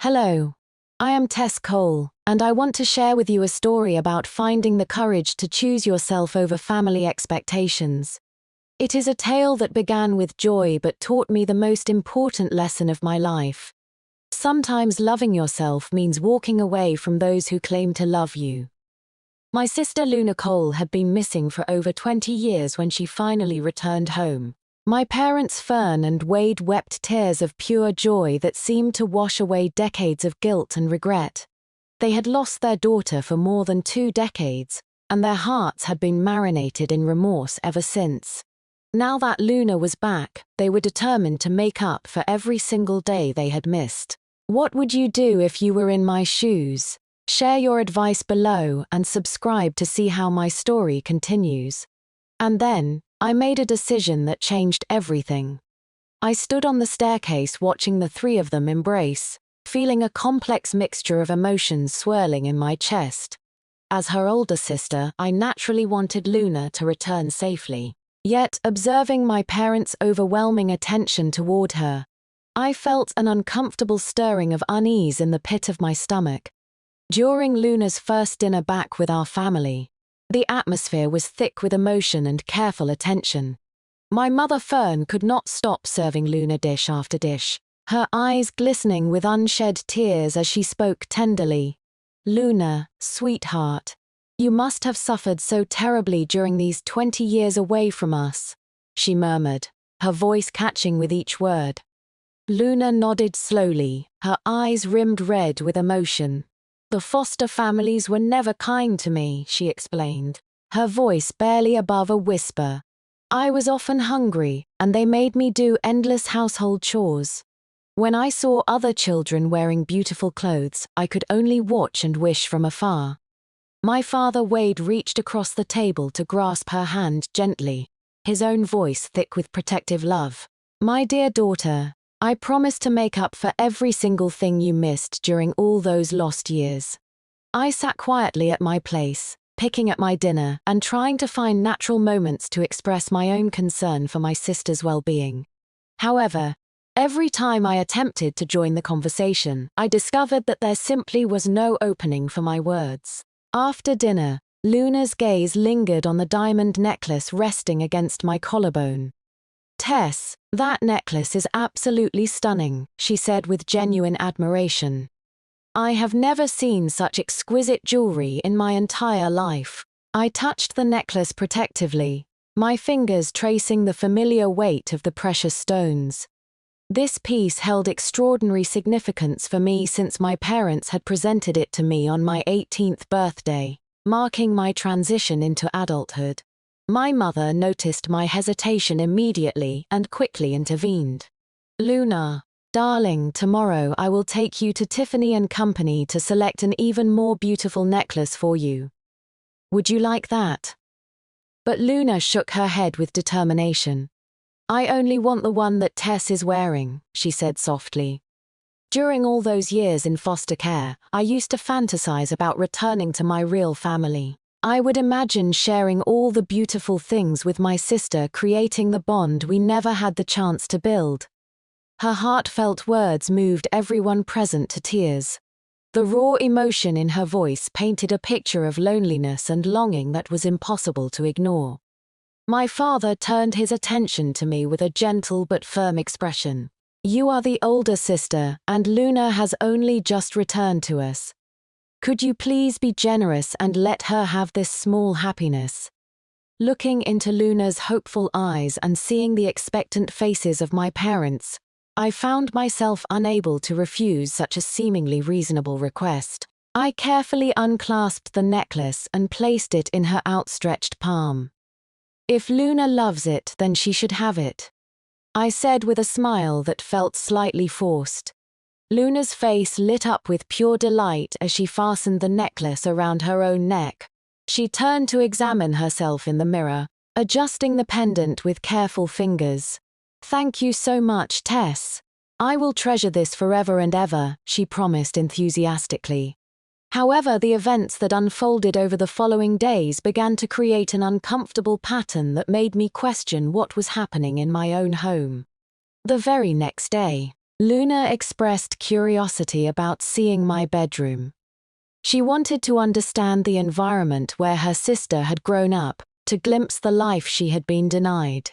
Hello, I am Tess Cole, and I want to share with you a story about finding the courage to choose yourself over family expectations. It is a tale that began with joy but taught me the most important lesson of my life. Sometimes loving yourself means walking away from those who claim to love you. My sister Luna Cole had been missing for over 20 years when she finally returned home. My parents Fern and Wade wept tears of pure joy that seemed to wash away decades of guilt and regret. They had lost their daughter for more than 2 decades, and their hearts had been marinated in remorse ever since. Now that Luna was back, they were determined to make up for every single day they had missed. What would you do if you were in my shoes? Share your advice below and subscribe to see how my story continues. And then, I made a decision that changed everything. I stood on the staircase watching the 3 of them embrace, feeling a complex mixture of emotions swirling in my chest. As her older sister, I naturally wanted Luna to return safely. Yet, observing my parents' overwhelming attention toward her, I felt an uncomfortable stirring of unease in the pit of my stomach. During Luna's first dinner back with our family, the atmosphere was thick with emotion and careful attention. My mother Fern could not stop serving Luna dish after dish, her eyes glistening with unshed tears as she spoke tenderly. "Luna, sweetheart, you must have suffered so terribly during these 20 years away from us," she murmured, her voice catching with each word. Luna nodded slowly, her eyes rimmed red with emotion. "The foster families were never kind to me," she explained, her voice barely above a whisper. "I was often hungry, and they made me do endless household chores. When I saw other children wearing beautiful clothes, I could only watch and wish from afar." My father Wade reached across the table to grasp her hand gently, his own voice thick with protective love. "My dear daughter, I promise to make up for every single thing you missed during all those lost years." I sat quietly at my place, picking at my dinner and trying to find natural moments to express my own concern for my sister's well-being. However, every time I attempted to join the conversation, I discovered that there simply was no opening for my words. After dinner, Luna's gaze lingered on the diamond necklace resting against my collarbone. "Tess, that necklace is absolutely stunning," she said with genuine admiration. "I have never seen such exquisite jewelry in my entire life." I touched the necklace protectively, my fingers tracing the familiar weight of the precious stones. This piece held extraordinary significance for me since my parents had presented it to me on my 18th birthday, marking my transition into adulthood. My mother noticed my hesitation immediately and quickly intervened. "Luna, darling, tomorrow I will take you to Tiffany & Company to select an even more beautiful necklace for you. Would you like that?" But Luna shook her head with determination. "I only want the one that Tess is wearing," she said softly. During all those years in foster care, I used to fantasize about returning to my real family. I would imagine sharing all the beautiful things with my sister, creating the bond we never had the chance to build. Her heartfelt words moved everyone present to tears. The raw emotion in her voice painted a picture of loneliness and longing that was impossible to ignore. My father turned his attention to me with a gentle but firm expression. "You are the older sister, and Luna has only just returned to us. Could you please be generous and let her have this small happiness?" Looking into Luna's hopeful eyes and seeing the expectant faces of my parents, I found myself unable to refuse such a seemingly reasonable request. I carefully unclasped the necklace and placed it in her outstretched palm. "If Luna loves it, then she should have it," I said with a smile that felt slightly forced. Luna's face lit up with pure delight as she fastened the necklace around her own neck. She turned to examine herself in the mirror, adjusting the pendant with careful fingers. "Thank you so much, Tess. I will treasure this forever and ever," she promised enthusiastically. However, the events that unfolded over the following days began to create an uncomfortable pattern that made me question what was happening in my own home. The very next day, Luna expressed curiosity about seeing my bedroom. She wanted to understand the environment where her sister had grown up, to glimpse the life she had been denied.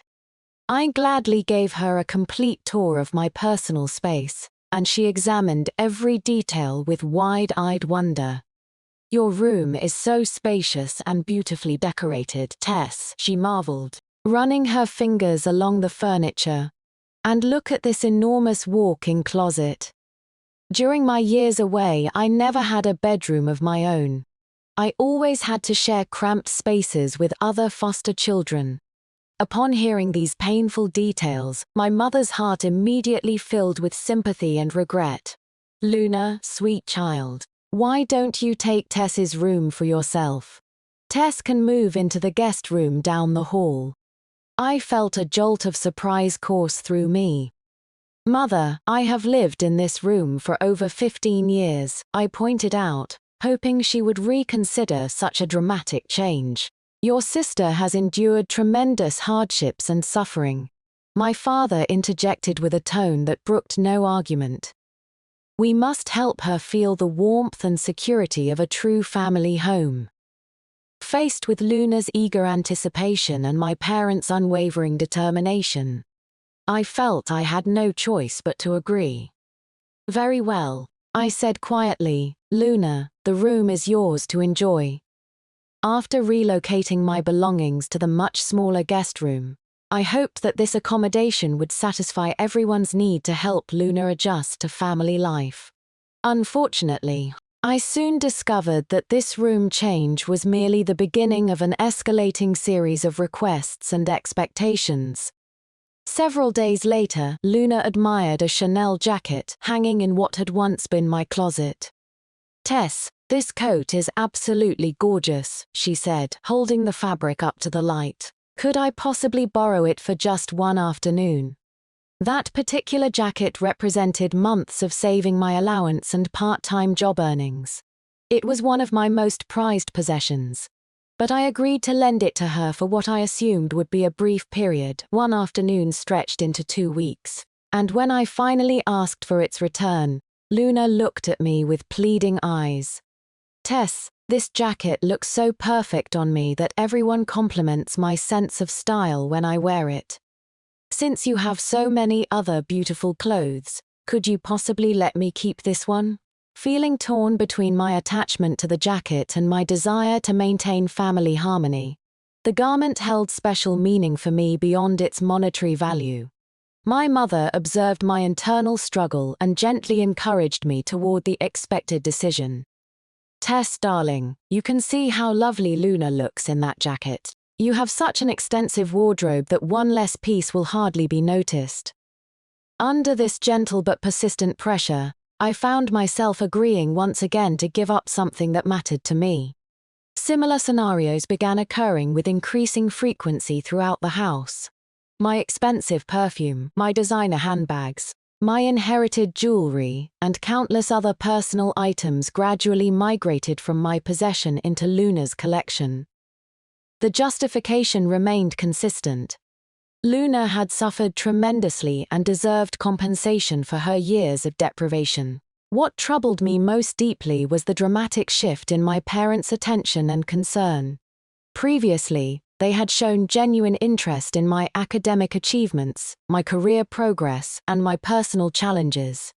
I gladly gave her a complete tour of my personal space, and she examined every detail with wide-eyed wonder. "Your room is so spacious and beautifully decorated, Tess," she marveled, running her fingers along the furniture. "And look at this enormous walk-in closet. During my years away, I never had a bedroom of my own. I always had to share cramped spaces with other foster children." Upon hearing these painful details, my mother's heart immediately filled with sympathy and regret. "Luna, sweet child, why don't you take Tess's room for yourself? Tess can move into the guest room down the hall." I felt a jolt of surprise course through me. "Mother, I have lived in this room for over 15 years, I pointed out, hoping she would reconsider such a dramatic change. "Your sister has endured tremendous hardships and suffering," my father interjected with a tone that brooked no argument. "We must help her feel the warmth and security of a true family home." Faced with Luna's eager anticipation and my parents' unwavering determination, I felt I had no choice but to agree. "Very well," I said quietly, "Luna, the room is yours to enjoy." After relocating my belongings to the much smaller guest room, I hoped that this accommodation would satisfy everyone's need to help Luna adjust to family life. Unfortunately, I soon discovered that this room change was merely the beginning of an escalating series of requests and expectations. Several days later, Luna admired a Chanel jacket hanging in what had once been my closet. "Tess, this coat is absolutely gorgeous," she said, holding the fabric up to the light. "Could I possibly borrow it for just one afternoon?" That particular jacket represented months of saving my allowance and part-time job earnings. It was one of my most prized possessions. But I agreed to lend it to her for what I assumed would be a brief period, one afternoon stretched into 2 weeks. And when I finally asked for its return, Luna looked at me with pleading eyes. "Tess, this jacket looks so perfect on me that everyone compliments my sense of style when I wear it. Since you have so many other beautiful clothes, could you possibly let me keep this one?" Feeling torn between my attachment to the jacket and my desire to maintain family harmony, the garment held special meaning for me beyond its monetary value. My mother observed my internal struggle and gently encouraged me toward the expected decision. "Tess, darling, you can see how lovely Luna looks in that jacket. You have such an extensive wardrobe that one less piece will hardly be noticed." Under this gentle but persistent pressure, I found myself agreeing once again to give up something that mattered to me. Similar scenarios began occurring with increasing frequency throughout the house. My expensive perfume, my designer handbags, my inherited jewelry, and countless other personal items gradually migrated from my possession into Luna's collection. The justification remained consistent. Luna had suffered tremendously and deserved compensation for her years of deprivation. What troubled me most deeply was the dramatic shift in my parents' attention and concern. Previously, they had shown genuine interest in my academic achievements, my career progress, and my personal challenges.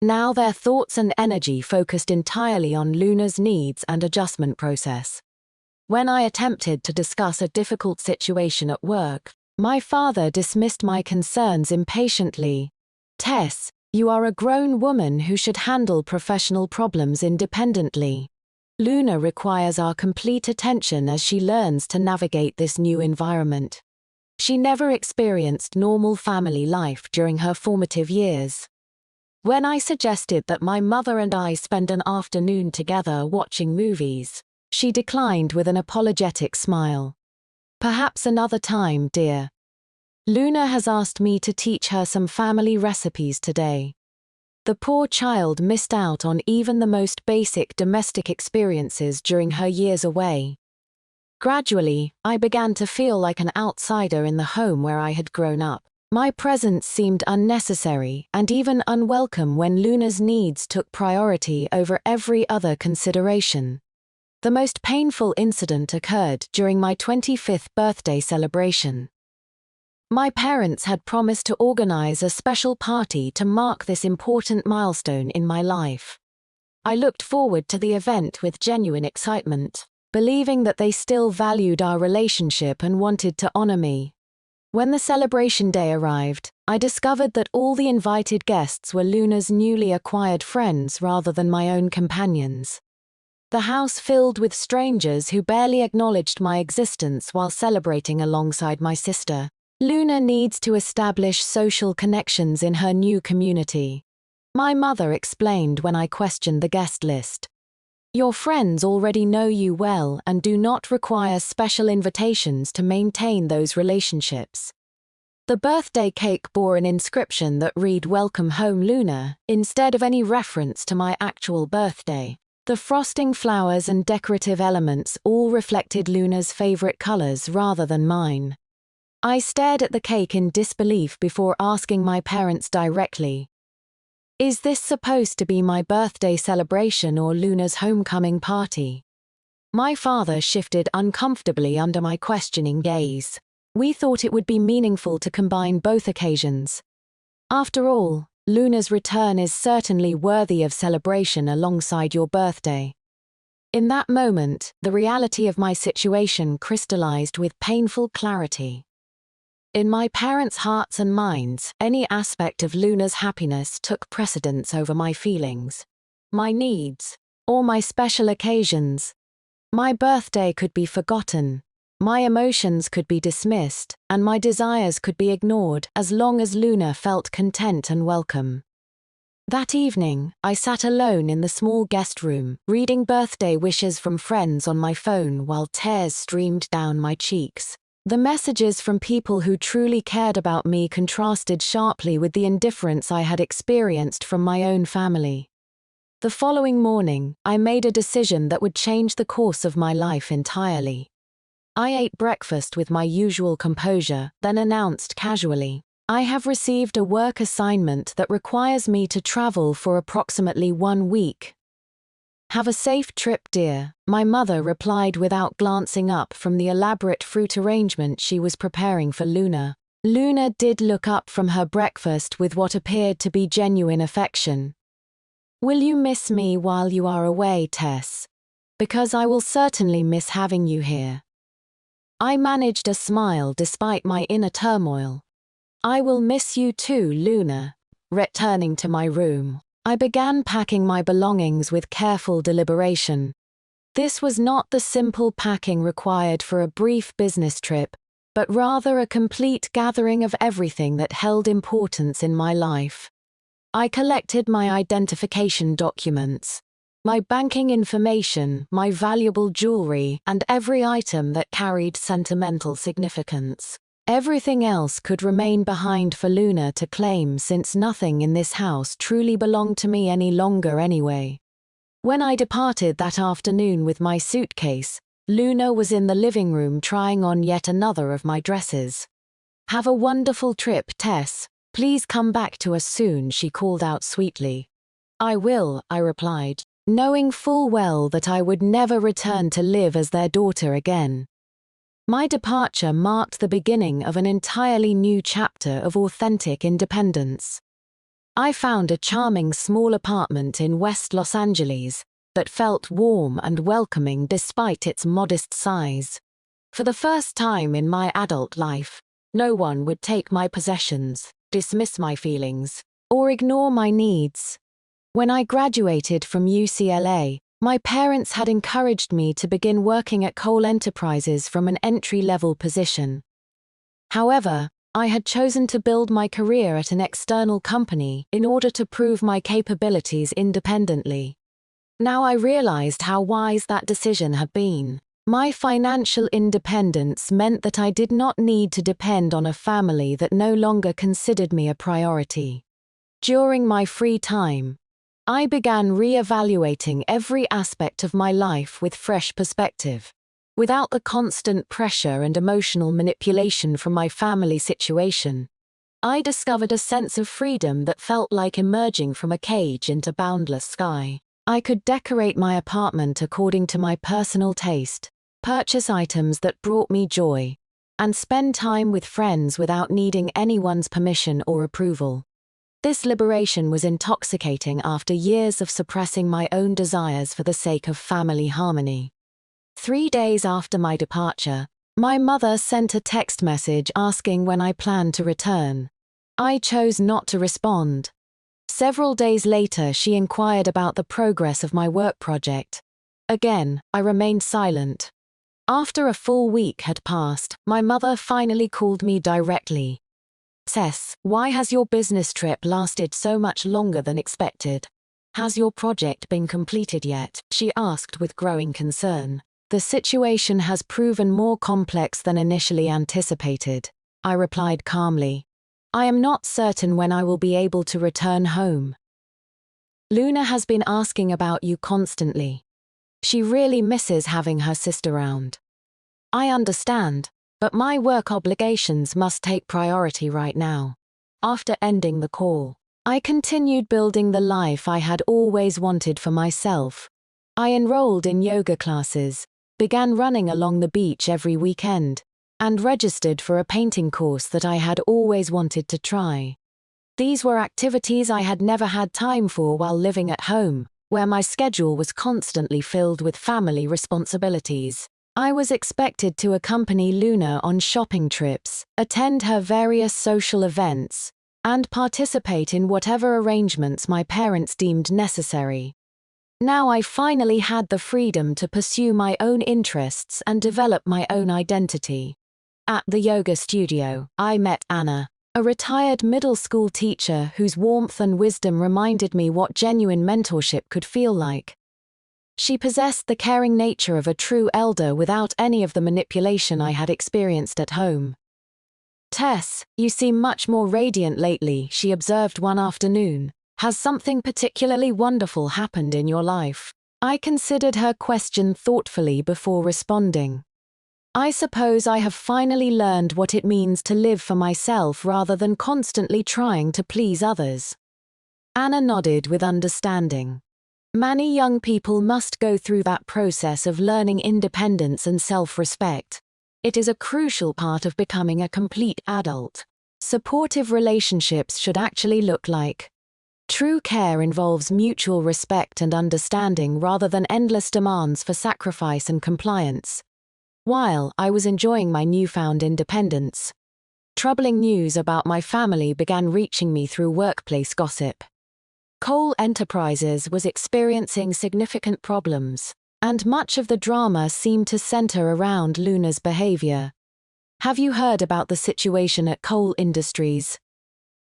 Now their thoughts and energy focused entirely on Luna's needs and adjustment process. When I attempted to discuss a difficult situation at work, my father dismissed my concerns impatiently. "Tess, you are a grown woman who should handle professional problems independently. Luna requires our complete attention as she learns to navigate this new environment. She never experienced normal family life during her formative years." When I suggested that my mother and I spend an afternoon together watching movies, she declined with an apologetic smile. "Perhaps another time, dear. Luna has asked me to teach her some family recipes today." The poor child missed out on even the most basic domestic experiences during her years away. Gradually, I began to feel like an outsider in the home where I had grown up. My presence seemed unnecessary and even unwelcome when Luna's needs took priority over every other consideration. The most painful incident occurred during my 25th birthday celebration. My parents had promised to organize a special party to mark this important milestone in my life. I looked forward to the event with genuine excitement, believing that they still valued our relationship and wanted to honor me. When the celebration day arrived, I discovered that all the invited guests were Luna's newly acquired friends rather than my own companions. The house filled with strangers who barely acknowledged my existence while celebrating alongside my sister. Luna needs to establish social connections in her new community, my mother explained when I questioned the guest list. Your friends already know you well and do not require special invitations to maintain those relationships. The birthday cake bore an inscription that read "Welcome home, Luna," instead of any reference to my actual birthday. The frosting, flowers, and decorative elements all reflected Luna's favorite colors rather than mine. I stared at the cake in disbelief before asking my parents directly, "Is this supposed to be my birthday celebration or Luna's homecoming party?" My father shifted uncomfortably under my questioning gaze. We thought it would be meaningful to combine both occasions. After all, Luna's return is certainly worthy of celebration alongside your birthday. In that moment, the reality of my situation crystallized with painful clarity. In my parents' hearts and minds, any aspect of Luna's happiness took precedence over my feelings, my needs, or my special occasions. My birthday could be forgotten, my emotions could be dismissed, and my desires could be ignored as long as Luna felt content and welcome. That evening, I sat alone in the small guest room, reading birthday wishes from friends on my phone while tears streamed down my cheeks. The messages from people who truly cared about me contrasted sharply with the indifference I had experienced from my own family. The following morning, I made a decision that would change the course of my life entirely. I ate breakfast with my usual composure, then announced casually, "I have received a work assignment that requires me to travel for approximately 1 week. Have a safe trip, dear," my mother replied without glancing up from the elaborate fruit arrangement she was preparing for Luna. Luna did look up from her breakfast with what appeared to be genuine affection. "Will you miss me while you are away, Tess? Because I will certainly miss having you here." I managed a smile despite my inner turmoil. "I will miss you too, Luna." Returning to my room, I began packing my belongings with careful deliberation. This was not the simple packing required for a brief business trip, but rather a complete gathering of everything that held importance in my life. I collected my identification documents, my banking information, my valuable jewelry, and every item that carried sentimental significance. Everything else could remain behind for Luna to claim since nothing in this house truly belonged to me any longer anyway. When I departed that afternoon with my suitcase, Luna was in the living room trying on yet another of my dresses. "Have a wonderful trip, Tess. Please come back to us soon," she called out sweetly. "I will," I replied, knowing full well that I would never return to live as their daughter again. My departure marked the beginning of an entirely new chapter of authentic independence. I found a charming small apartment in West Los Angeles that felt warm and welcoming despite its modest size. For the first time in my adult life, no one would take my possessions, dismiss my feelings, or ignore my needs. When I graduated from UCLA, my parents had encouraged me to begin working at Cole Enterprises from an entry-level position. However, I had chosen to build my career at an external company in order to prove my capabilities independently. Now I realized how wise that decision had been. My financial independence meant that I did not need to depend on a family that no longer considered me a priority. During my free time, I began re-evaluating every aspect of my life with fresh perspective. Without the constant pressure and emotional manipulation from my family situation, I discovered a sense of freedom that felt like emerging from a cage into boundless sky. I could decorate my apartment according to my personal taste, purchase items that brought me joy, and spend time with friends without needing anyone's permission or approval. This liberation was intoxicating after years of suppressing my own desires for the sake of family harmony. 3 days after my departure, my mother sent a text message asking when I planned to return. I chose not to respond. Several days later, she inquired about the progress of my work project. Again, I remained silent. After a full week had passed, my mother finally called me directly. "Tess, why has your business trip lasted so much longer than expected? Has your project been completed yet?" she asked with growing concern. "The situation has proven more complex than initially anticipated," I replied calmly. "I am not certain when I will be able to return home. Luna has been asking about you constantly. She really misses having her sister around. I understand, but my work obligations must take priority right now." After ending the call, I continued building the life I had always wanted for myself. I enrolled in yoga classes, began running along the beach every weekend, and registered for a painting course that I had always wanted to try. These were activities I had never had time for while living at home, where my schedule was constantly filled with family responsibilities. I was expected to accompany Luna on shopping trips, attend her various social events, and participate in whatever arrangements my parents deemed necessary. Now I finally had the freedom to pursue my own interests and develop my own identity. At the yoga studio, I met Anna, a retired middle school teacher whose warmth and wisdom reminded me what genuine mentorship could feel like. She possessed the caring nature of a true elder without any of the manipulation I had experienced at home. "Tess, you seem much more radiant lately," she observed one afternoon. "Has something particularly wonderful happened in your life?" I considered her question thoughtfully before responding. "I suppose I have finally learned what it means to live for myself rather than constantly trying to please others." Anna nodded with understanding. Many young people must go through that process of learning independence and self-respect. It is a crucial part of becoming a complete adult. Supportive relationships should actually look like. True care involves mutual respect and understanding rather than endless demands for sacrifice and compliance. While I was enjoying my newfound independence, troubling news about my family began reaching me through workplace gossip. Cole Enterprises was experiencing significant problems, and much of the drama seemed to center around Luna's behavior. "Have you heard about the situation at Cole Industries?"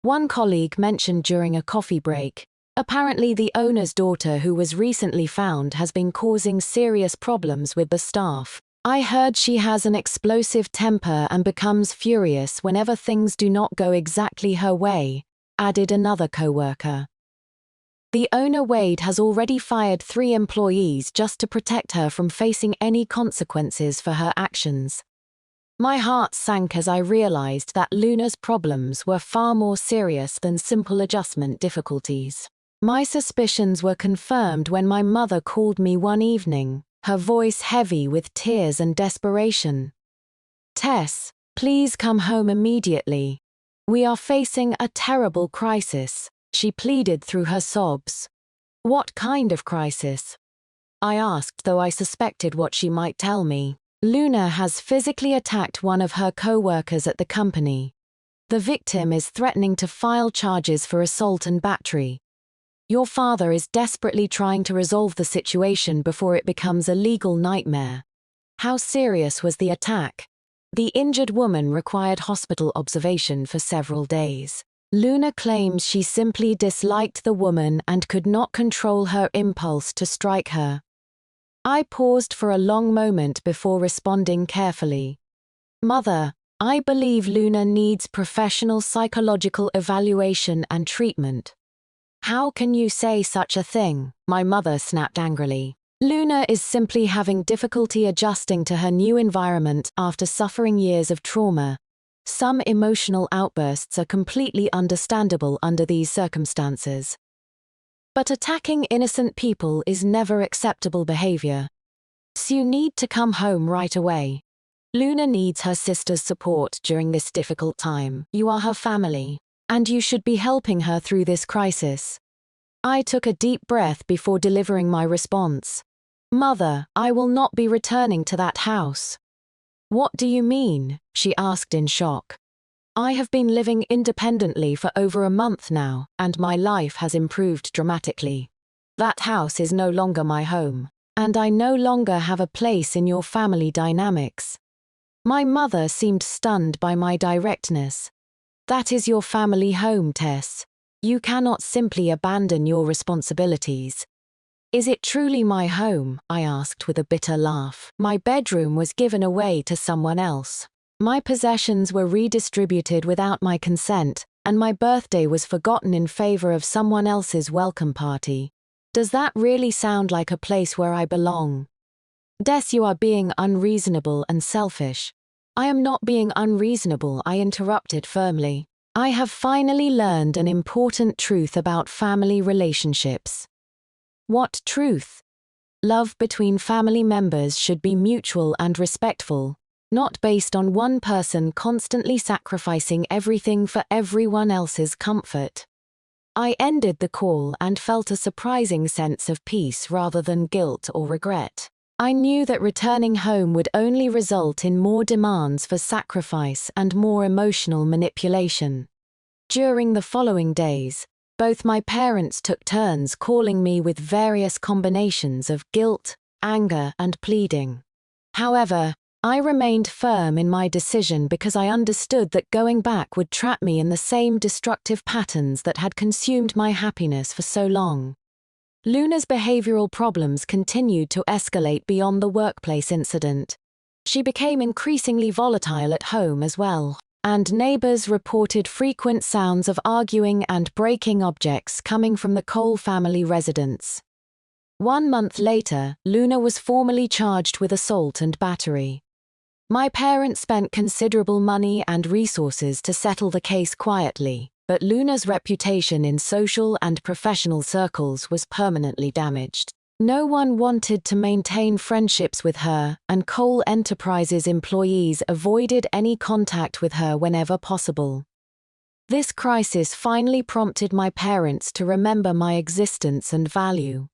one colleague mentioned during a coffee break. "Apparently the owner's daughter, who was recently found, has been causing serious problems with the staff. I heard she has an explosive temper and becomes furious whenever things do not go exactly her way," added another coworker. "The owner, Wade, has already fired 3 employees just to protect her from facing any consequences for her actions." My heart sank as I realized that Luna's problems were far more serious than simple adjustment difficulties. My suspicions were confirmed when my mother called me one evening, her voice heavy with tears and desperation. "Tess, please come home immediately. We are facing a terrible crisis," she pleaded through her sobs. "What kind of crisis?" I asked, though I suspected what she might tell me. "Luna has physically attacked one of her co-workers at the company. The victim is threatening to file charges for assault and battery. Your father is desperately trying to resolve the situation before it becomes a legal nightmare." How serious was the attack? The injured woman required hospital observation for several days. Luna claims she simply disliked the woman and could not control her impulse to strike her. I paused for a long moment before responding carefully. "Mother, I believe Luna needs professional psychological evaluation and treatment." "How can you say such a thing?" my mother snapped angrily. "Luna is simply having difficulty adjusting to her new environment after suffering years of trauma. Some emotional outbursts are completely understandable under these circumstances. But attacking innocent people is never acceptable behavior. So you need to come home right away. Luna needs her sister's support during this difficult time. You are her family, and you should be helping her through this crisis. I took a deep breath before delivering my response. Mother, I will not be returning to that house. What do you mean? She asked in shock. I have been living independently for over a month now, and my life has improved dramatically. That house is no longer my home, and I no longer have a place in your family dynamics. My mother seemed stunned by my directness. That is your family home, Tess. You cannot simply abandon your responsibilities. Is it truly my home? I asked with a bitter laugh. My bedroom was given away to someone else. My possessions were redistributed without my consent, and my birthday was forgotten in favor of someone else's welcome party. Does that really sound like a place where I belong? Des, you are being unreasonable and selfish. I am not being unreasonable, I interrupted firmly. I have finally learned an important truth about family relationships. What truth? Love between family members should be mutual and respectful, not based on one person constantly sacrificing everything for everyone else's comfort. I ended the call and felt a surprising sense of peace rather than guilt or regret. I knew that returning home would only result in more demands for sacrifice and more emotional manipulation. During the following days, both my parents took turns calling me with various combinations of guilt, anger, and pleading. However, I remained firm in my decision because I understood that going back would trap me in the same destructive patterns that had consumed my happiness for so long. Luna's behavioral problems continued to escalate beyond the workplace incident. She became increasingly volatile at home as well, and neighbors reported frequent sounds of arguing and breaking objects coming from the Cole family residence. 1 month later, Luna was formally charged with assault and battery. My parents spent considerable money and resources to settle the case quietly, but Luna's reputation in social and professional circles was permanently damaged. No one wanted to maintain friendships with her, and Cole Enterprises employees avoided any contact with her whenever possible. This crisis finally prompted my parents to remember my existence and value.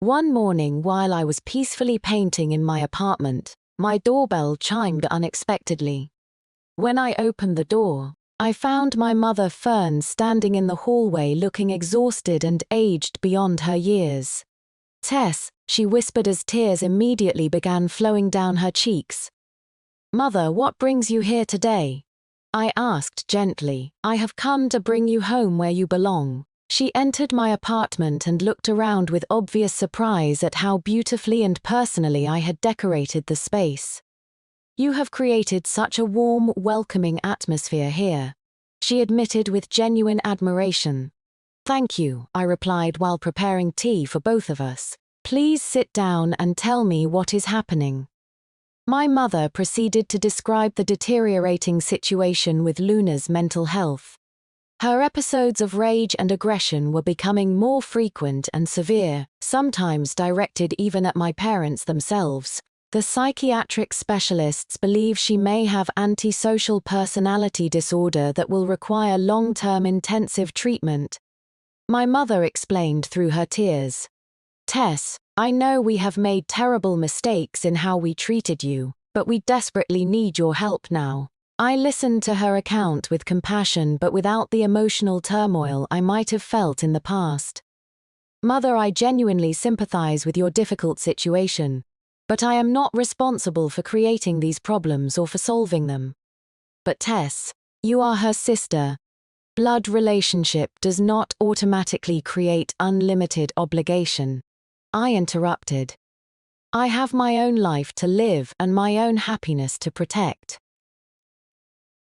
One morning while I was peacefully painting in my apartment, my doorbell chimed unexpectedly. When I opened the door, I found my mother Fern standing in the hallway looking exhausted and aged beyond her years. Tess, she whispered as tears immediately began flowing down her cheeks. Mother, what brings you here today? I asked gently. I have come to bring you home where you belong. She entered my apartment and looked around with obvious surprise at how beautifully and personally I had decorated the space. You have created such a warm, welcoming atmosphere here, she admitted with genuine admiration. Thank you, I replied while preparing tea for both of us. Please sit down and tell me what is happening. My mother proceeded to describe the deteriorating situation with Luna's mental health. Her episodes of rage and aggression were becoming more frequent and severe, sometimes directed even at my parents themselves. The psychiatric specialists believe she may have antisocial personality disorder that will require long-term intensive treatment. My mother explained through her tears. Tess, I know we have made terrible mistakes in how we treated you, but we desperately need your help now. I listened to her account with compassion but without the emotional turmoil I might have felt in the past. Mother, I genuinely sympathize with your difficult situation, but I am not responsible for creating these problems or for solving them. But Tess, you are her sister. Blood relationship does not automatically create unlimited obligation. I interrupted. I have my own life to live and my own happiness to protect.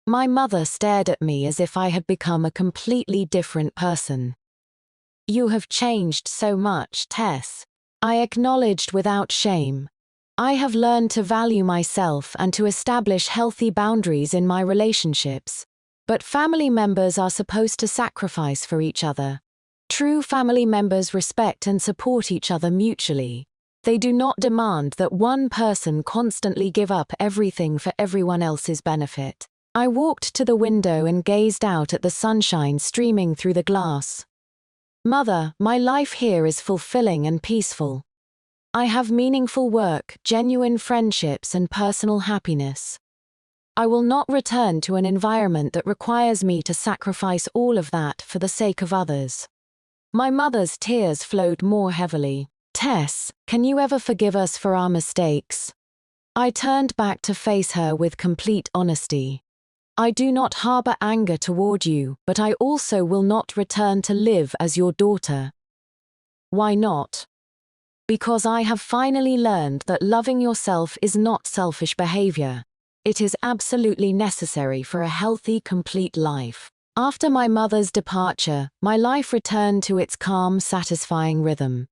My mother stared at me as if I had become a completely different person. You have changed so much, Tess. I acknowledged without shame. I have learned to value myself and to establish healthy boundaries in my relationships. But family members are supposed to sacrifice for each other. True family members respect and support each other mutually. They do not demand that one person constantly give up everything for everyone else's benefit. I walked to the window and gazed out at the sunshine streaming through the glass. Mother, my life here is fulfilling and peaceful. I have meaningful work, genuine friendships, and personal happiness. I will not return to an environment that requires me to sacrifice all of that for the sake of others. My mother's tears flowed more heavily. Tess, can you ever forgive us for our mistakes? I turned back to face her with complete honesty. I do not harbor anger toward you, but I also will not return to live as your daughter. Why not? Because I have finally learned that loving yourself is not selfish behavior. It is absolutely necessary for a healthy, complete life. After my mother's departure, my life returned to its calm, satisfying rhythm.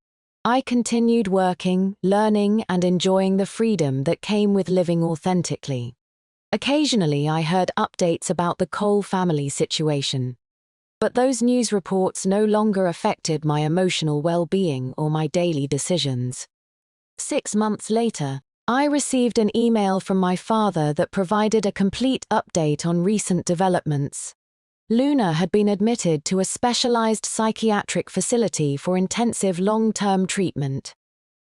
I continued working, learning, and enjoying the freedom that came with living authentically. Occasionally, I heard updates about the Cole family situation. But those news reports no longer affected my emotional well-being or my daily decisions. 6 months later, I received an email from my father that provided a complete update on recent developments. Luna had been admitted to a specialized psychiatric facility for intensive long-term treatment.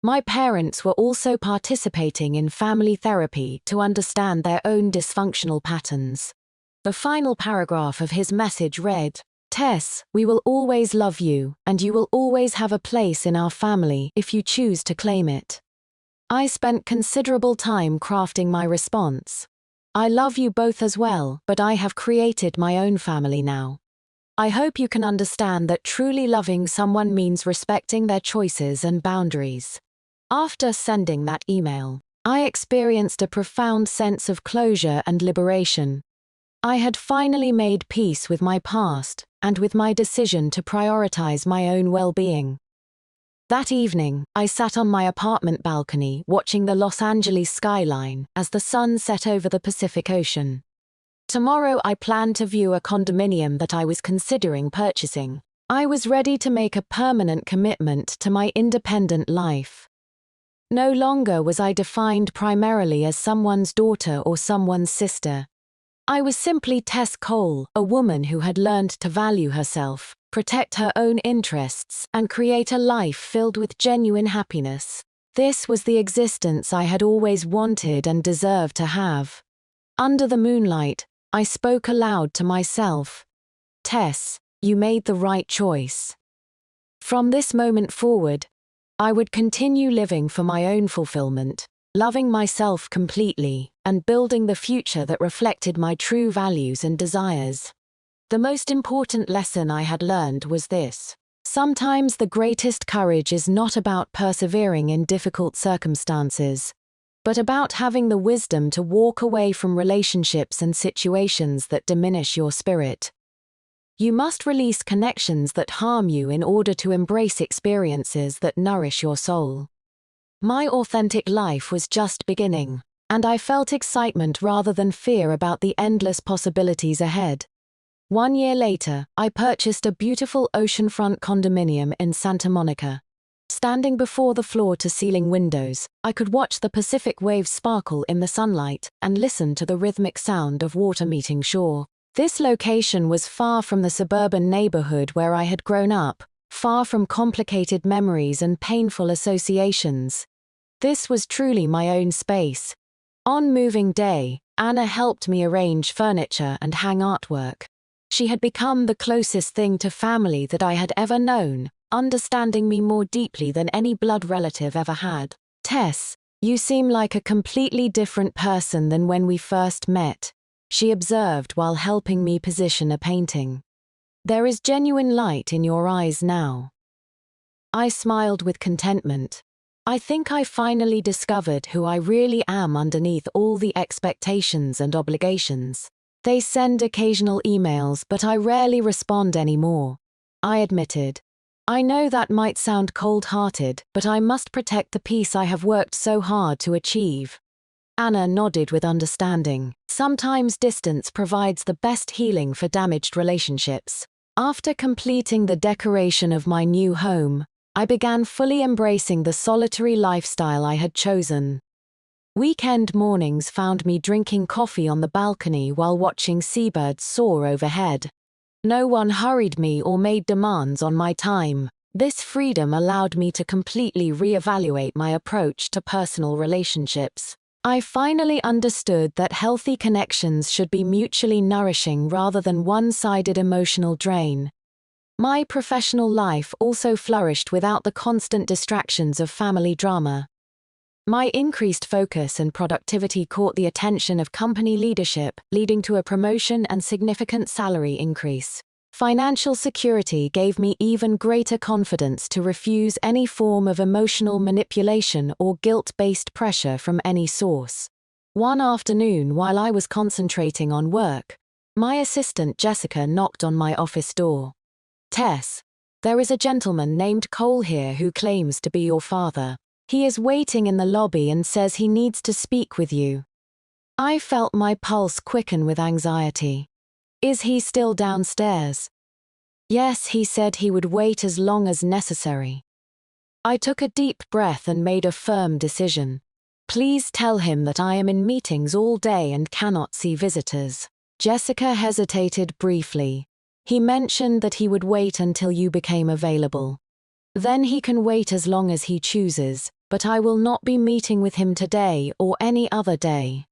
My parents were also participating in family therapy to understand their own dysfunctional patterns. The final paragraph of his message read, "Tess, we will always love you, and you will always have a place in our family if you choose to claim it." I spent considerable time crafting my response. I love you both as well, but I have created my own family now. I hope you can understand that truly loving someone means respecting their choices and boundaries. After sending that email, I experienced a profound sense of closure and liberation. I had finally made peace with my past and with my decision to prioritize my own well-being. That evening, I sat on my apartment balcony watching the Los Angeles skyline as the sun set over the Pacific Ocean. Tomorrow I planned to view a condominium that I was considering purchasing. I was ready to make a permanent commitment to my independent life. No longer was I defined primarily as someone's daughter or someone's sister. I was simply Tess Cole, a woman who had learned to value herself, protect her own interests, and create a life filled with genuine happiness. This was the existence I had always wanted and deserved to have. Under the moonlight, I spoke aloud to myself. Tess, you made the right choice. From this moment forward, I would continue living for my own fulfillment, loving myself completely, and building the future that reflected my true values and desires. The most important lesson I had learned was this: sometimes the greatest courage is not about persevering in difficult circumstances, but about having the wisdom to walk away from relationships and situations that diminish your spirit. You must release connections that harm you in order to embrace experiences that nourish your soul. My authentic life was just beginning, and I felt excitement rather than fear about the endless possibilities ahead. 1 year later, I purchased a beautiful oceanfront condominium in Santa Monica. Standing before the floor-to-ceiling windows, I could watch the Pacific waves sparkle in the sunlight and listen to the rhythmic sound of water meeting shore. This location was far from the suburban neighborhood where I had grown up, far from complicated memories and painful associations. This was truly my own space. On moving day, Anna helped me arrange furniture and hang artwork. She had become the closest thing to family that I had ever known, understanding me more deeply than any blood relative ever had. Tess, you seem like a completely different person than when we first met, she observed while helping me position a painting. There is genuine light in your eyes now. I smiled with contentment. I think I finally discovered who I really am underneath all the expectations and obligations. They send occasional emails, but I rarely respond anymore, I admitted. I know that might sound cold-hearted, but I must protect the peace I have worked so hard to achieve. Anna nodded with understanding. Sometimes distance provides the best healing for damaged relationships. After completing the decoration of my new home, I began fully embracing the solitary lifestyle I had chosen. Weekend mornings found me drinking coffee on the balcony while watching seabirds soar overhead. No one hurried me or made demands on my time. This freedom allowed me to completely reevaluate my approach to personal relationships. I finally understood that healthy connections should be mutually nourishing rather than one-sided emotional drain. My professional life also flourished without the constant distractions of family drama. My increased focus and productivity caught the attention of company leadership, leading to a promotion and significant salary increase. Financial security gave me even greater confidence to refuse any form of emotional manipulation or guilt-based pressure from any source. One afternoon, while I was concentrating on work, my assistant Jessica knocked on my office door. "Tess, there is a gentleman named Cole here who claims to be your father. He is waiting in the lobby and says he needs to speak with you." I felt my pulse quicken with anxiety. "Is he still downstairs?" "Yes, he said he would wait as long as necessary." I took a deep breath and made a firm decision. "Please tell him that I am in meetings all day and cannot see visitors." Jessica hesitated briefly. "He mentioned that he would wait until you became available. Then he can wait as long as he chooses, but I will not be meeting with him today or any other day."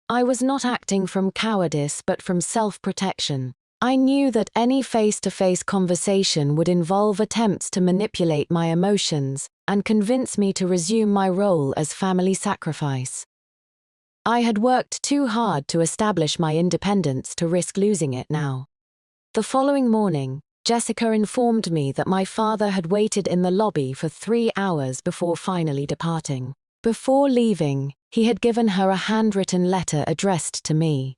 I was not acting from cowardice but from self-protection. I knew that any face-to-face conversation would involve attempts to manipulate my emotions and convince me to resume my role as family sacrifice. I had worked too hard to establish my independence to risk losing it now. The following morning, Jessica informed me that my father had waited in the lobby for 3 hours before finally departing. Before leaving, he had given her a handwritten letter addressed to me.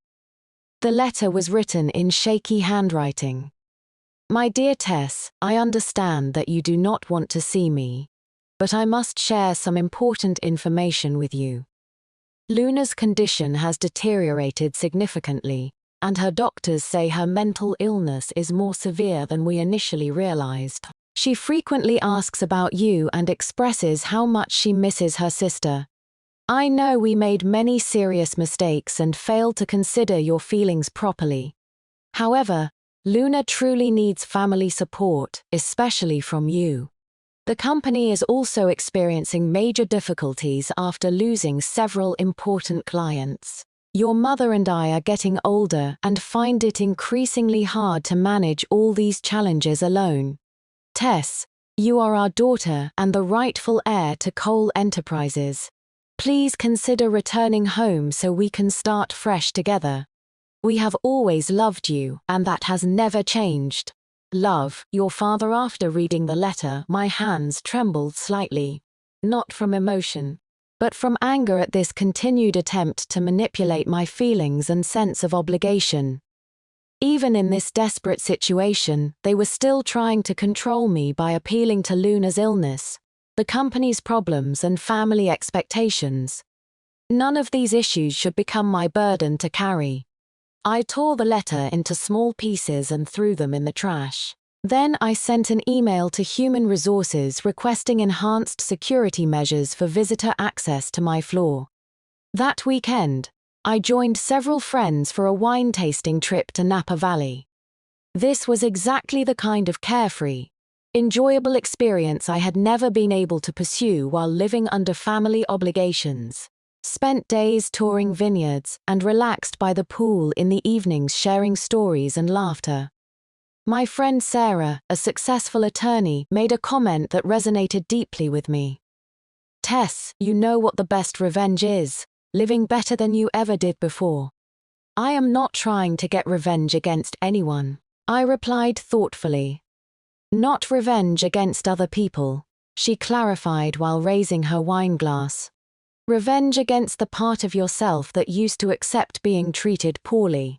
The letter was written in shaky handwriting. "My dear Tess, I understand that you do not want to see me, but I must share some important information with you. Luna's condition has deteriorated significantly, and her doctors say her mental illness is more severe than we initially realized. She frequently asks about you and expresses how much she misses her sister. I know we made many serious mistakes and failed to consider your feelings properly. However, Luna truly needs family support, especially from you. The company is also experiencing major difficulties after losing several important clients. Your mother and I are getting older and find it increasingly hard to manage all these challenges alone. Tess, you are our daughter and the rightful heir to Cole Enterprises. Please consider returning home so we can start fresh together. We have always loved you, and that has never changed. Love, your father." After reading the letter, my hands trembled slightly. Not from emotion, but from anger at this continued attempt to manipulate my feelings and sense of obligation. Even in this desperate situation, they were still trying to control me by appealing to Luna's illness, the company's problems and family expectations. None of these issues should become my burden to carry. I tore the letter into small pieces and threw them in the trash. Then I sent an email to Human Resources requesting enhanced security measures for visitor access to my floor. That weekend, I joined several friends for a wine tasting trip to Napa Valley. This was exactly the kind of carefree, enjoyable experience I had never been able to pursue while living under family obligations. Spent days touring vineyards and relaxed by the pool in the evenings, sharing stories and laughter. My friend Sarah, a successful attorney, made a comment that resonated deeply with me. "Tess, you know what the best revenge is, living better than you ever did before." "I am not trying to get revenge against anyone," I replied thoughtfully. "Not revenge against other people," she clarified while raising her wine glass. "Revenge against the part of yourself that used to accept being treated poorly."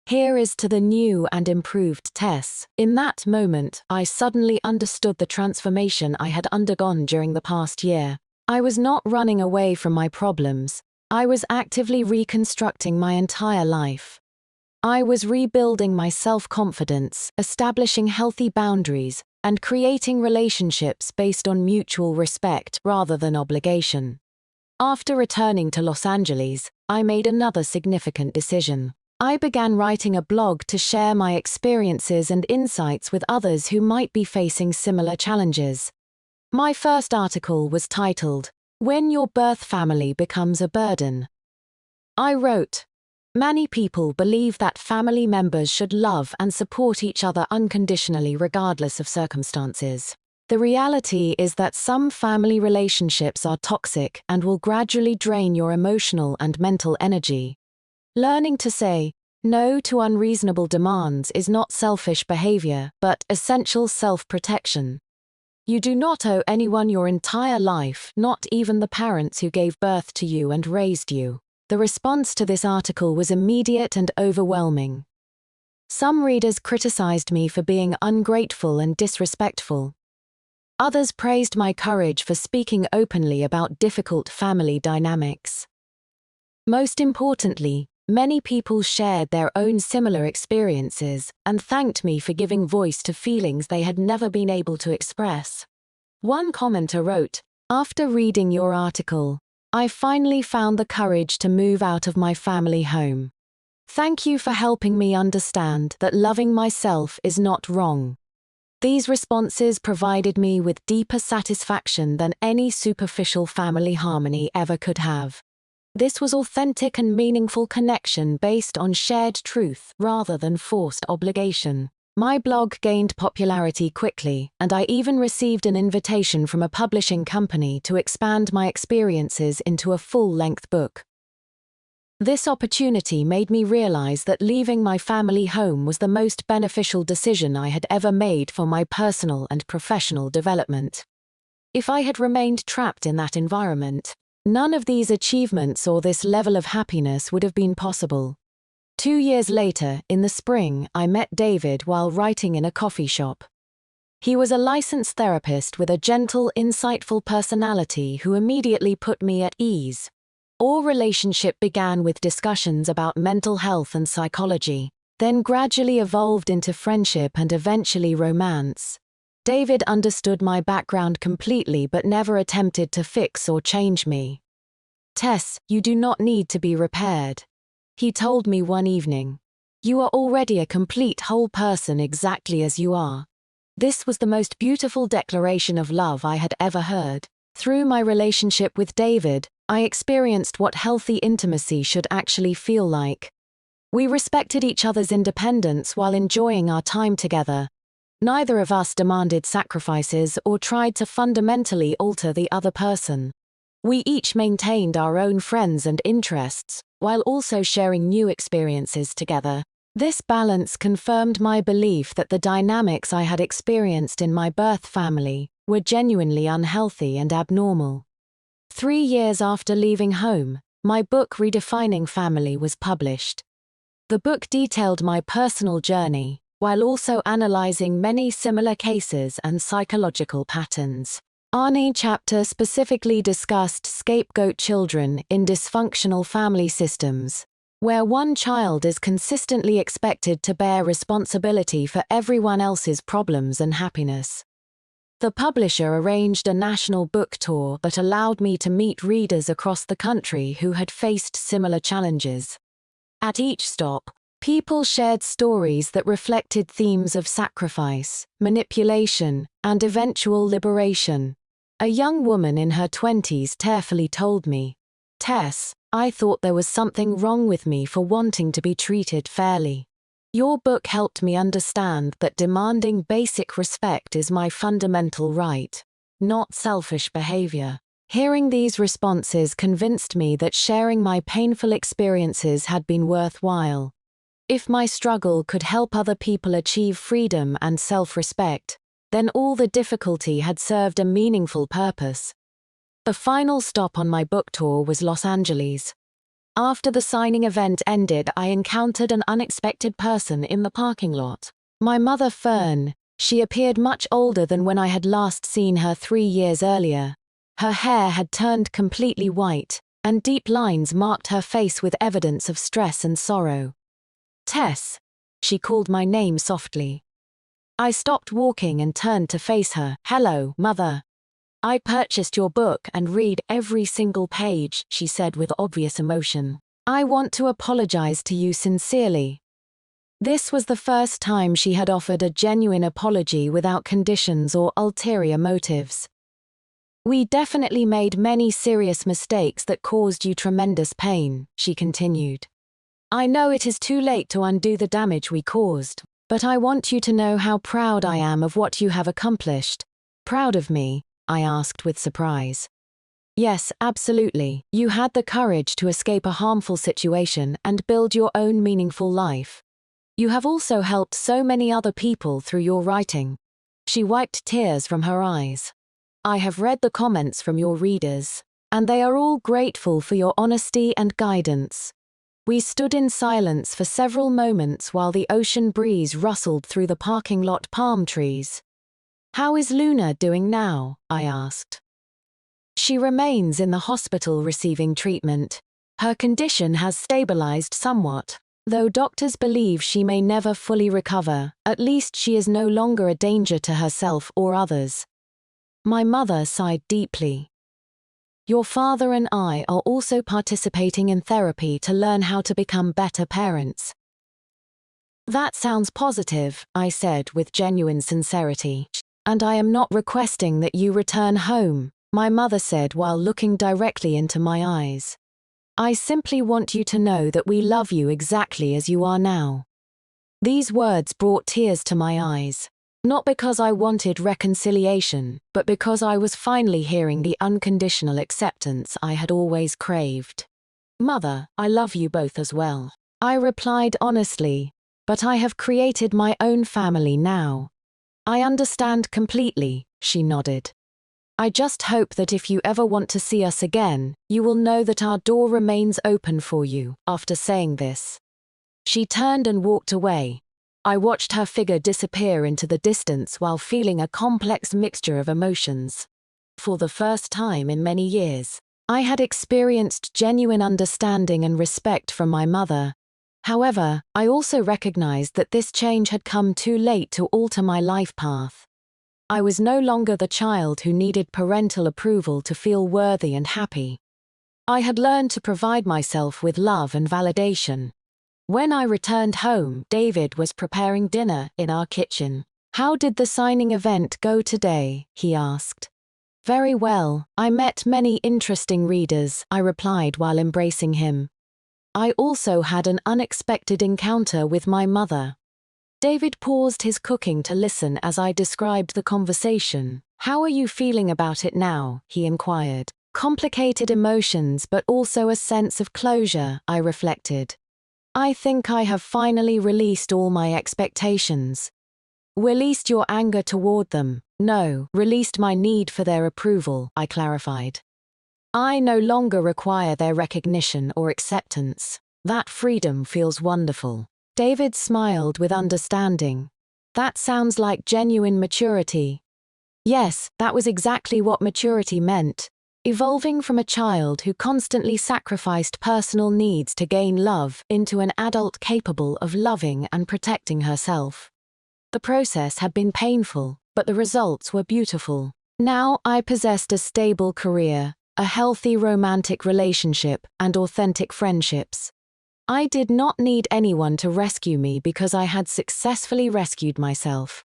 Here is to the new and improved Tess. In that moment, I suddenly understood the transformation I had undergone during the past year. I was not running away from my problems. I was actively reconstructing my entire life. I was rebuilding my self-confidence, establishing healthy boundaries, and creating relationships based on mutual respect rather than obligation. After returning to Los Angeles, I made another significant decision. I began writing a blog to share my experiences and insights with others who might be facing similar challenges. My first article was titled, "When Your Birth Family Becomes a Burden." I wrote, "Many people believe that family members should love and support each other unconditionally regardless of circumstances. The reality is that some family relationships are toxic and will gradually drain your emotional and mental energy. Learning to say no to unreasonable demands is not selfish behavior, but essential self-protection. You do not owe anyone your entire life, not even the parents who gave birth to you and raised you." The response to this article was immediate and overwhelming. Some readers criticized me for being ungrateful and disrespectful. Others praised my courage for speaking openly about difficult family dynamics. Most importantly, many people shared their own similar experiences and thanked me for giving voice to feelings they had never been able to express. One commenter wrote, "After reading your article, I finally found the courage to move out of my family home. Thank you for helping me understand that loving myself is not wrong." These responses provided me with deeper satisfaction than any superficial family harmony ever could have. This was authentic and meaningful connection based on shared truth rather than forced obligation. My blog gained popularity quickly, and I even received an invitation from a publishing company to expand my experiences into a full-length book. This opportunity made me realize that leaving my family home was the most beneficial decision I had ever made for my personal and professional development. If I had remained trapped in that environment, none of these achievements or this level of happiness would have been possible. 2 years later, in the spring, I met David while writing in a coffee shop. He was a licensed therapist with a gentle, insightful personality who immediately put me at ease. Our relationship began with discussions about mental health and psychology, then gradually evolved into friendship and eventually romance. David understood my background completely but never attempted to fix or change me. "Tess, you do not need to be repaired," he told me one evening. "You are already a complete whole person exactly as you are." This was the most beautiful declaration of love I had ever heard. Through my relationship with David, I experienced what healthy intimacy should actually feel like. We respected each other's independence while enjoying our time together. Neither of us demanded sacrifices or tried to fundamentally alter the other person. We each maintained our own friends and interests, while also sharing new experiences together. This balance confirmed my belief that the dynamics I had experienced in my birth family were genuinely unhealthy and abnormal. 3 years after leaving home, my book Redefining Family was published. The book detailed my personal journey, while also analyzing many similar cases and psychological patterns. Our chapter specifically discussed scapegoat children in dysfunctional family systems, where one child is consistently expected to bear responsibility for everyone else's problems and happiness. The publisher arranged a national book tour that allowed me to meet readers across the country who had faced similar challenges. At each stop, people shared stories that reflected themes of sacrifice, manipulation, and eventual liberation. A young woman in her 20s tearfully told me, "Tess, I thought there was something wrong with me for wanting to be treated fairly. Your book helped me understand that demanding basic respect is my fundamental right, not selfish behavior." Hearing these responses convinced me that sharing my painful experiences had been worthwhile. If my struggle could help other people achieve freedom and self-respect, then all the difficulty had served a meaningful purpose. The final stop on my book tour was Los Angeles. After the signing event ended, I encountered an unexpected person in the parking lot. My mother, Fern. She appeared much older than when I had last seen her 3 years earlier. Her hair had turned completely white, and deep lines marked her face with evidence of stress and sorrow. Tess. She called my name softly. I stopped walking and turned to face her. Hello, Mother. I purchased your book and read every single page, she said with obvious emotion. I want to apologize to you sincerely. This was the first time she had offered a genuine apology without conditions or ulterior motives. We definitely made many serious mistakes that caused you tremendous pain, she continued. I know it is too late to undo the damage we caused, but I want you to know how proud I am of what you have accomplished. Proud of me? I asked with surprise. Yes, absolutely. You had the courage to escape a harmful situation and build your own meaningful life. You have also helped so many other people through your writing. She wiped tears from her eyes. I have read the comments from your readers, and they are all grateful for your honesty and guidance. We stood in silence for several moments while the ocean breeze rustled through the parking lot palm trees. How is Luna doing now? I asked. She remains in the hospital receiving treatment. Her condition has stabilized somewhat. Though doctors believe she may never fully recover, at least she is no longer a danger to herself or others. My mother sighed deeply. Your father and I are also participating in therapy to learn how to become better parents. That sounds positive, I said with genuine sincerity. And I am not requesting that you return home, my mother said while looking directly into my eyes. I simply want you to know that we love you exactly as you are now. These words brought tears to my eyes, not because I wanted reconciliation, but because I was finally hearing the unconditional acceptance I had always craved. Mother, I love you both as well. I replied honestly, but I have created my own family now. I understand completely, she nodded. I just hope that if you ever want to see us again, you will know that our door remains open for you. After saying this, she turned and walked away. I watched her figure disappear into the distance while feeling a complex mixture of emotions. For the first time in many years, I had experienced genuine understanding and respect from my mother. However, I also recognized that this change had come too late to alter my life path. I was no longer the child who needed parental approval to feel worthy and happy. I had learned to provide myself with love and validation. When I returned home, David was preparing dinner in our kitchen. How did the signing event go today? He asked. Very well, I met many interesting readers, I replied while embracing him. I also had an unexpected encounter with my mother. David paused his cooking to listen as I described the conversation. How are you feeling about it now? He inquired. Complicated emotions but also a sense of closure, I reflected. I think I have finally released all my expectations. Released your anger toward them? No, released my need for their approval, I clarified. I no longer require their recognition or acceptance. That freedom feels wonderful. David smiled with understanding. That sounds like genuine maturity. Yes, that was exactly what maturity meant. Evolving from a child who constantly sacrificed personal needs to gain love into an adult capable of loving and protecting herself. The process had been painful, but the results were beautiful. Now I possessed a stable career, a healthy romantic relationship, and authentic friendships. I did not need anyone to rescue me because I had successfully rescued myself.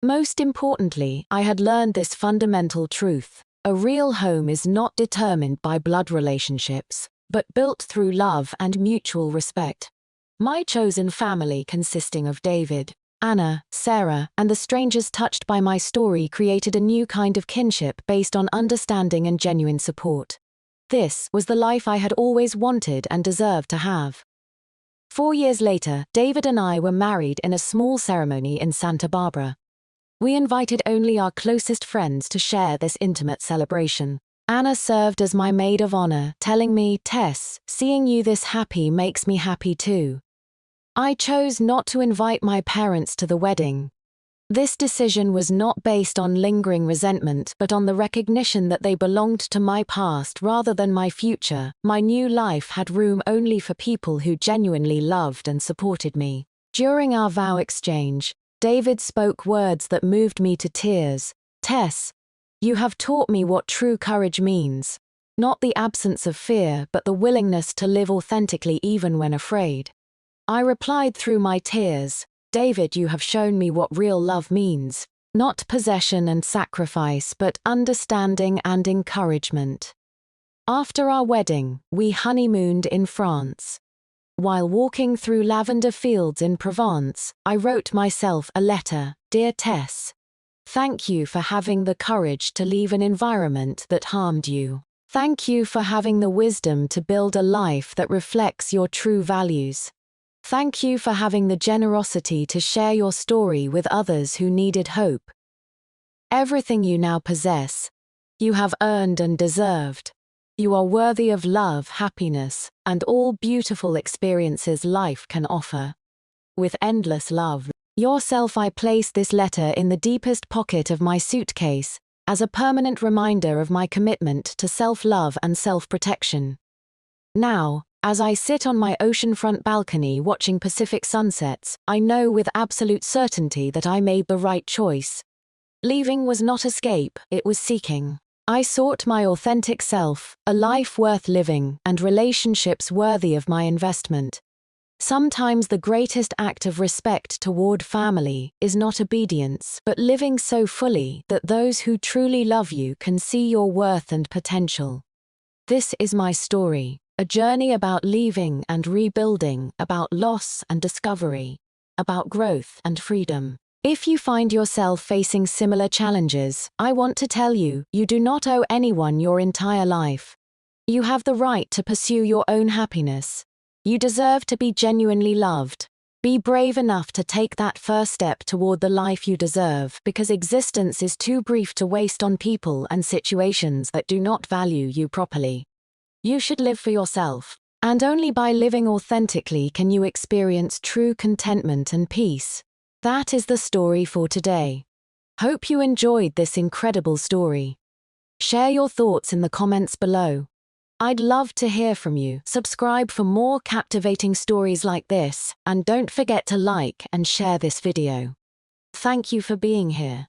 Most importantly, I had learned this fundamental truth. A real home is not determined by blood relationships, but built through love and mutual respect. My chosen family, consisting of David, Anna, Sarah, and the strangers touched by my story, created a new kind of kinship based on understanding and genuine support. This was the life I had always wanted and deserved to have. 4 years later, David and I were married in a small ceremony in Santa Barbara. We invited only our closest friends to share this intimate celebration. Anna served as my maid of honor, telling me, "Tess, seeing you this happy makes me happy too." I chose not to invite my parents to the wedding. This decision was not based on lingering resentment but on the recognition that they belonged to my past rather than my future. My new life had room only for people who genuinely loved and supported me. During our vow exchange, David spoke words that moved me to tears. "Tess, you have taught me what true courage means. Not the absence of fear, but the willingness to live authentically even when afraid." I replied through my tears, "David, you have shown me what real love means. Not possession and sacrifice, but understanding and encouragement." After our wedding, we honeymooned in France. While walking through lavender fields in Provence, I wrote myself a letter. "Dear Tess, thank you for having the courage to leave an environment that harmed you. Thank you for having the wisdom to build a life that reflects your true values. Thank you for having the generosity to share your story with others who needed hope. Everything you now possess, you have earned and deserved. You are worthy of love, happiness, and all beautiful experiences life can offer. With endless love." Yourself. I place this letter in the deepest pocket of my suitcase as a permanent reminder of my commitment to self-love and self-protection. Now, as I sit on my oceanfront balcony watching Pacific sunsets, I know with absolute certainty that I made the right choice. Leaving was not escape, it was seeking. I sought my authentic self, a life worth living, and relationships worthy of my investment. Sometimes the greatest act of respect toward family is not obedience, but living so fully that those who truly love you can see your worth and potential. This is my story. A journey about leaving and rebuilding, about loss and discovery, about growth and freedom. If you find yourself facing similar challenges, I want to tell you, you do not owe anyone your entire life. You have the right to pursue your own happiness. You deserve to be genuinely loved. Be brave enough to take that first step toward the life you deserve, because existence is too brief to waste on people and situations that do not value you properly. You should live for yourself, and only by living authentically can you experience true contentment and peace. That is the story for today. Hope you enjoyed this incredible story. Share your thoughts in the comments below. I'd love to hear from you. Subscribe for more captivating stories like this, and don't forget to like and share this video. Thank you for being here.